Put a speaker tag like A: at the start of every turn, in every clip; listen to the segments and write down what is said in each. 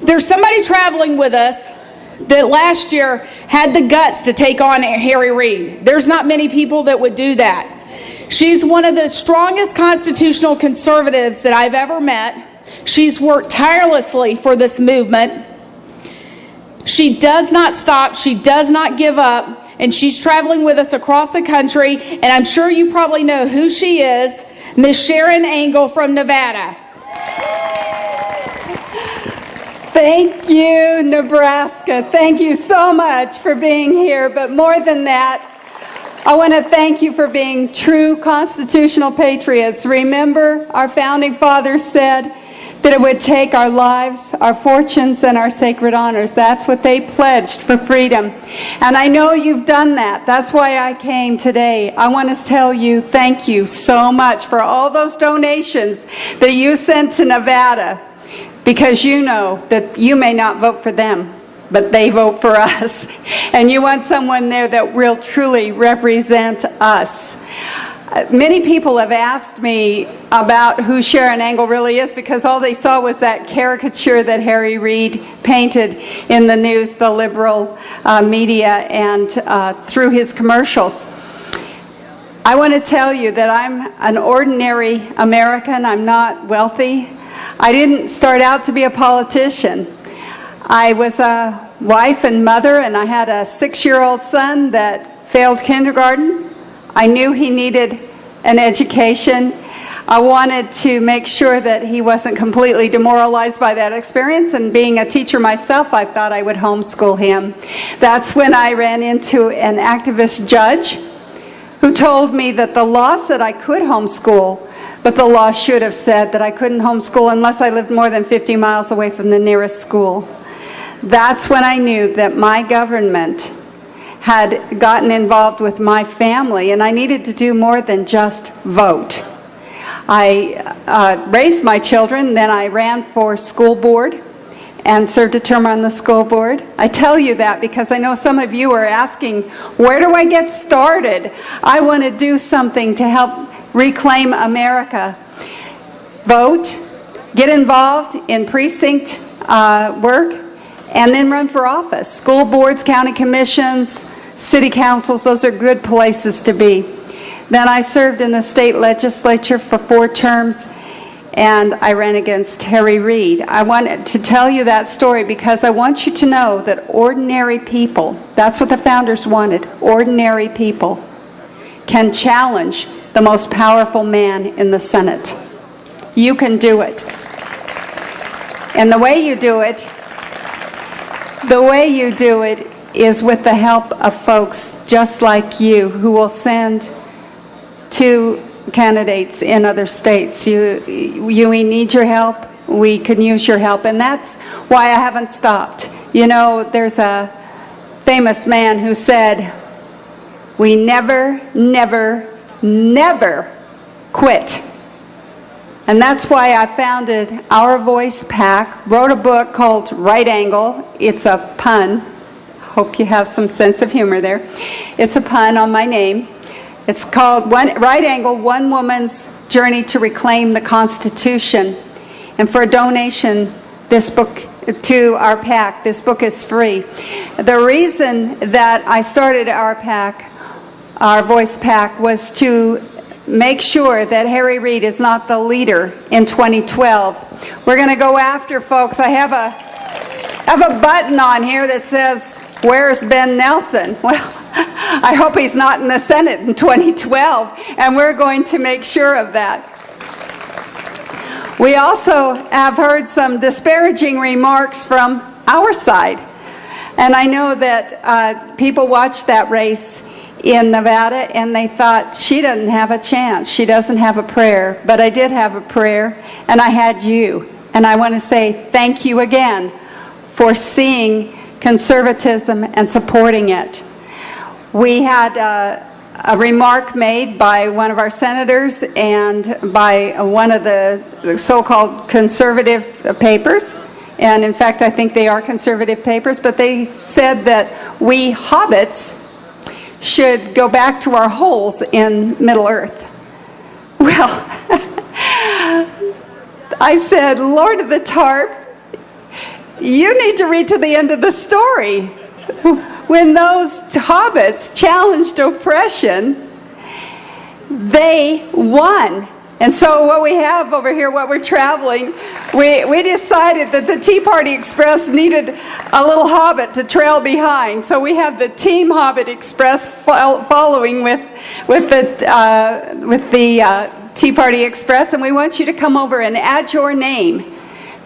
A: There's somebody traveling with us that last year had the guts to take on Harry Reid. There's not many people that would do that. She's one of the strongest constitutional conservatives that I've ever met. She's worked tirelessly for this movement. She does not stop. She does not give up. And she's traveling with us across the country. And I'm sure you probably know who she is, Miss Sharon Angle from Nevada.
B: Thank you, Nebraska. Thank you so much for being here. But more than that, I want to thank you for being true constitutional patriots. Remember, our founding fathers said that it would take our lives, our fortunes, and our sacred honors. That's what they pledged for freedom. And I know you've done that. That's why I came today. I want to tell you thank you so much for all those donations that you sent to Nevada, because you know that you may not vote for them, but they vote for us. And you want someone there that will truly represent us. Many people have asked me about who Sharon Angle really is, because all they saw was that caricature that Harry Reid painted in the news, the liberal media, and through his commercials. I want to tell you that I'm an ordinary American. I'm not wealthy. I didn't start out to be a politician. I was a wife and mother, and I had a 6-year-old son that failed kindergarten. I knew he needed an education. I wanted to make sure that he wasn't completely demoralized by that experience, and being a teacher myself, I thought I would homeschool him. That's when I ran into an activist judge who told me that the law said I could homeschool, but the law should have said that I couldn't homeschool unless I lived more than 50 miles away from the nearest school. That's when I knew that my government had gotten involved with my family, and I needed to do more than just vote. I raised my children, then I ran for school board and served a term on the school board. I tell you that because I know some of you are asking, where do I get started? I want to do something to help reclaim America. Vote, get involved in precinct work, and then run for office. School boards, county commissions, city councils, those are good places to be. Then I served in the state legislature for 4 terms, and I ran against Harry Reid. I wanted to tell you that story because I want you to know that ordinary people, that's what the founders wanted, ordinary people can challenge the most powerful man in the Senate. You can do it. And the way you do it is with the help of folks just like you who will send 2 candidates in other states. We need your help. We can use your help. And that's why I haven't stopped. You know, there's a famous man who said, we never, never, never quit. And that's why I founded Our Voice PAC, wrote a book called Right Angle. It's a pun. Hope you have some sense of humor there. It's a pun on my name. It's called Right Angle, One Woman's Journey to Reclaim the Constitution. And for a donation, this book to our PAC, this book is free. The reason that I started our PAC, Our Voice PAC, was to make sure that Harry Reid is not the leader in 2012. We're going to go after folks. I have a button on here that says, "Where's Ben Nelson?" Well, I hope he's not in the Senate in 2012, and we're going to make sure of that. We also have heard some disparaging remarks from our side, and I know that people watched that race in Nevada and they thought, she doesn't have a chance, she doesn't have a prayer. But I did have a prayer, and I had you. And I want to say thank you again for seeing conservatism and supporting it. We had a remark made by one of our senators and by one of the so-called conservative papers. And in fact, I think they are conservative papers, but they said that we hobbits should go back to our holes in Middle Earth. Well, I said, Lord of the Tarp, you need to read to the end of the story. When those hobbits challenged oppression, they won. And so what we have over here, what we're traveling, we decided that the Tea Party Express needed a little hobbit to trail behind. So we have the Team Hobbit Express following with the Tea Party Express, and we want you to come over and add your name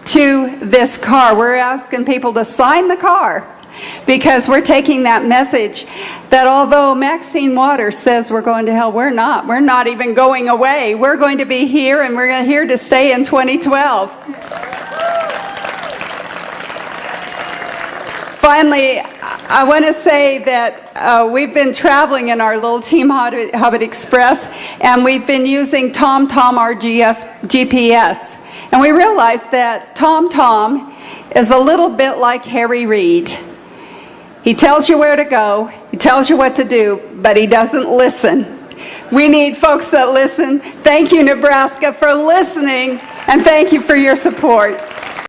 B: to this car. We're asking people to sign the car, because we're taking that message that although Maxine Waters says we're going to hell, we're not. We're not even going away. We're going to be here, and we're here to stay in 2012. Finally, I want to say that we've been traveling in our little Team Hobbit Express, and we've been using TomTom, our GPS. And we realized that TomTom is a little bit like Harry Reid. He tells you where to go, he tells you what to do, but he doesn't listen. We need folks that listen. Thank you, Nebraska, for listening, and thank you for your support.